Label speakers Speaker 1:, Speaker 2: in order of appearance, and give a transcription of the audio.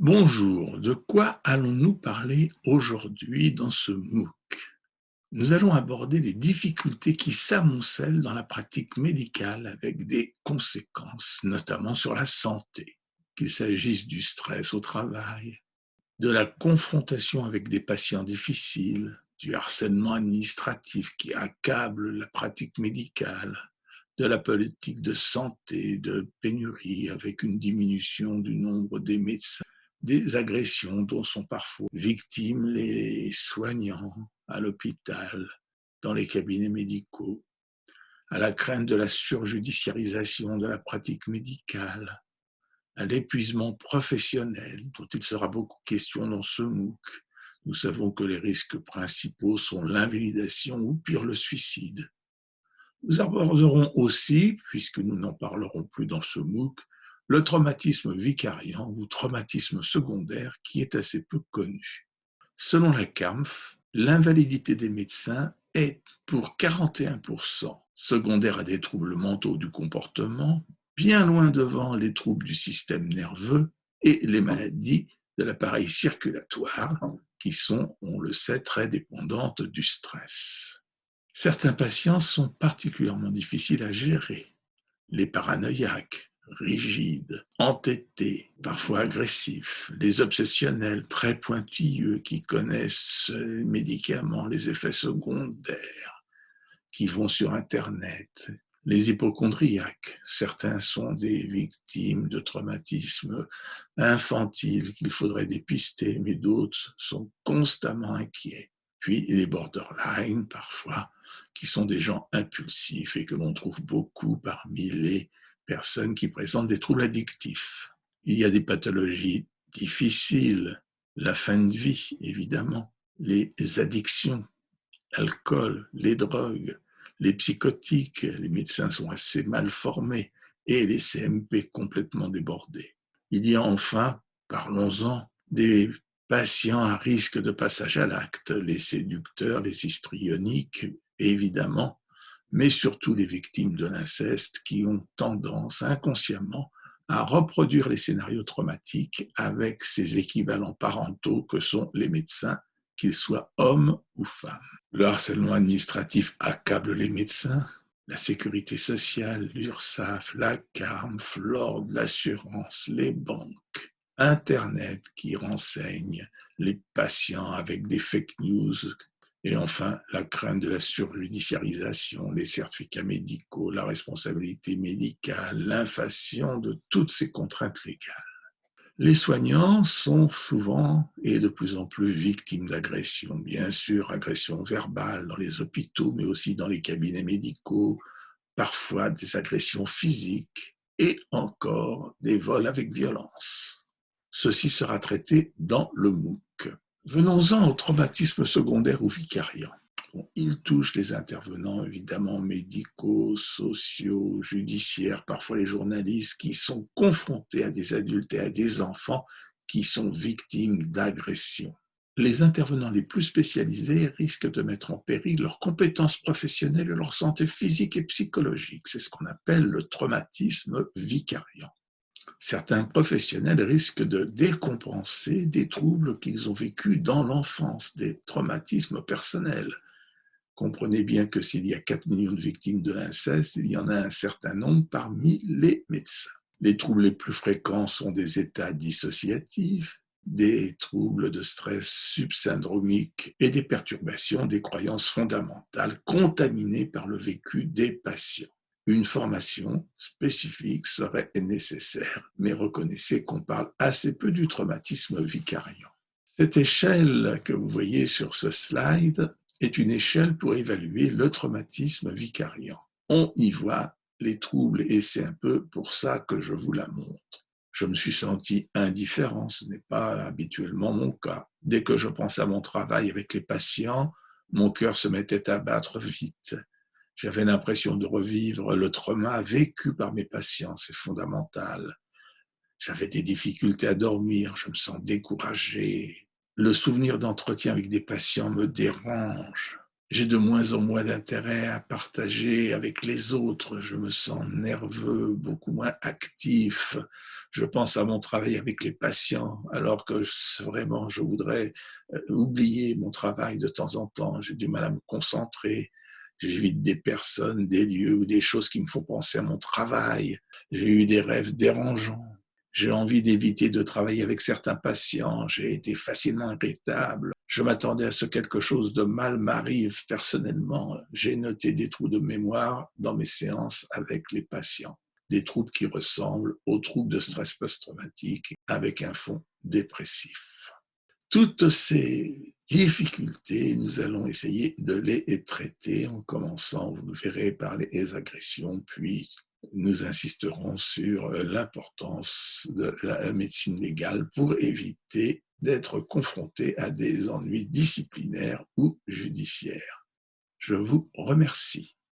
Speaker 1: Bonjour, de quoi allons-nous parler aujourd'hui dans ce MOOC? Nous allons aborder les difficultés qui s'amoncellent dans la pratique médicale avec des conséquences, notamment sur la santé, qu'il s'agisse du stress au travail, de la confrontation avec des patients difficiles, du harcèlement administratif qui accable la pratique médicale, de la politique de santé, de pénurie avec une diminution du nombre des médecins, des agressions dont sont parfois victimes les soignants à l'hôpital, dans les cabinets médicaux, à la crainte de la surjudiciarisation de la pratique médicale, à l'épuisement professionnel dont il sera beaucoup question dans ce MOOC. Nous savons que les risques principaux sont l'invalidation ou pire le suicide. Nous aborderons aussi, puisque nous n'en parlerons plus dans ce MOOC, le traumatisme vicariant ou traumatisme secondaire qui est assez peu connu. Selon la CAMF, l'invalidité des médecins est pour 41% secondaire à des troubles mentaux du comportement, bien loin devant les troubles du système nerveux et les maladies de l'appareil circulatoire qui sont, on le sait, très dépendantes du stress. Certains patients sont particulièrement difficiles à gérer. Les paranoïaques, rigides, entêtés, parfois agressifs, les obsessionnels très pointilleux qui connaissent les médicaments, les effets secondaires, qui vont sur Internet, les hypocondriaques. Certains sont des victimes de traumatismes infantiles qu'il faudrait dépister, mais d'autres sont constamment inquiets. Puis les borderline, parfois, qui sont des gens impulsifs et que l'on trouve beaucoup parmi les personnes qui présentent des troubles addictifs. Il y a des pathologies difficiles, la fin de vie, évidemment, les addictions, l'alcool, les drogues, les psychotiques, les médecins sont assez mal formés, et les CMP complètement débordés. Il y a enfin, parlons-en, des patients à risque de passage à l'acte, les séducteurs, les histrioniques, évidemment, mais surtout les victimes de l'inceste qui ont tendance inconsciemment à reproduire les scénarios traumatiques avec ces équivalents parentaux que sont les médecins, qu'ils soient hommes ou femmes. Le harcèlement administratif accable les médecins, la sécurité sociale, l'URSSAF, la CARMF, l'ordre, l'assurance, les banques, Internet qui renseigne les patients avec des fake news, et enfin la crainte de la surjudiciarisation, les certificats médicaux, la responsabilité médicale, l'inflation de toutes ces contraintes légales. Les soignants sont souvent et de plus en plus victimes d'agressions, bien sûr, agressions verbales dans les hôpitaux, mais aussi dans les cabinets médicaux, parfois des agressions physiques et encore des vols avec violence. Ceci sera traité dans le MOOC. Venons-en au traumatisme secondaire ou vicariant. Bon, il touche les intervenants évidemment médicaux, sociaux, judiciaires, parfois les journalistes qui sont confrontés à des adultes et à des enfants qui sont victimes d'agressions. Les intervenants les plus spécialisés risquent de mettre en péril leurs compétences professionnelles et leur santé physique et psychologique. C'est ce qu'on appelle le traumatisme vicariant. Certains professionnels risquent de décompenser des troubles qu'ils ont vécus dans l'enfance, des traumatismes personnels. Comprenez bien que s'il y a 4 millions de victimes de l'inceste, il y en a un certain nombre parmi les médecins. Les troubles les plus fréquents sont des états dissociatifs, des troubles de stress subsyndromiques et des perturbations des croyances fondamentales contaminées par le vécu des patients. Une formation spécifique serait nécessaire, mais reconnaissez qu'on parle assez peu du traumatisme vicariant. Cette échelle que vous voyez sur ce slide est une échelle pour évaluer le traumatisme vicariant. On y voit les troubles et c'est un peu pour ça que je vous la montre. Je me suis senti indifférent, ce n'est pas habituellement mon cas. Dès que je pense à mon travail avec les patients, mon cœur se mettait à battre vite. J'avais l'impression de revivre le trauma vécu par mes patients, c'est fondamental. J'avais des difficultés à dormir, je me sens découragé. Le souvenir d'entretien avec des patients me dérange. J'ai de moins en moins d'intérêt à partager avec les autres. Je me sens nerveux, beaucoup moins actif. Je pense à mon travail avec les patients, alors que vraiment, je voudrais oublier mon travail de temps en temps. J'ai du mal à me concentrer. J'évite des personnes, des lieux ou des choses qui me font penser à mon travail. J'ai eu des rêves dérangeants. J'ai envie d'éviter de travailler avec certains patients. J'ai été facilement irritable. Je m'attendais à ce que quelque chose de mal m'arrive personnellement. J'ai noté des trous de mémoire dans mes séances avec les patients. Des troubles qui ressemblent aux troubles de stress post-traumatique avec un fond dépressif. Toutes ces difficultés, nous allons essayer de les traiter en commençant, vous le verrez, par les agressions, puis nous insisterons sur l'importance de la médecine légale pour éviter d'être confronté à des ennuis disciplinaires ou judiciaires. Je vous remercie.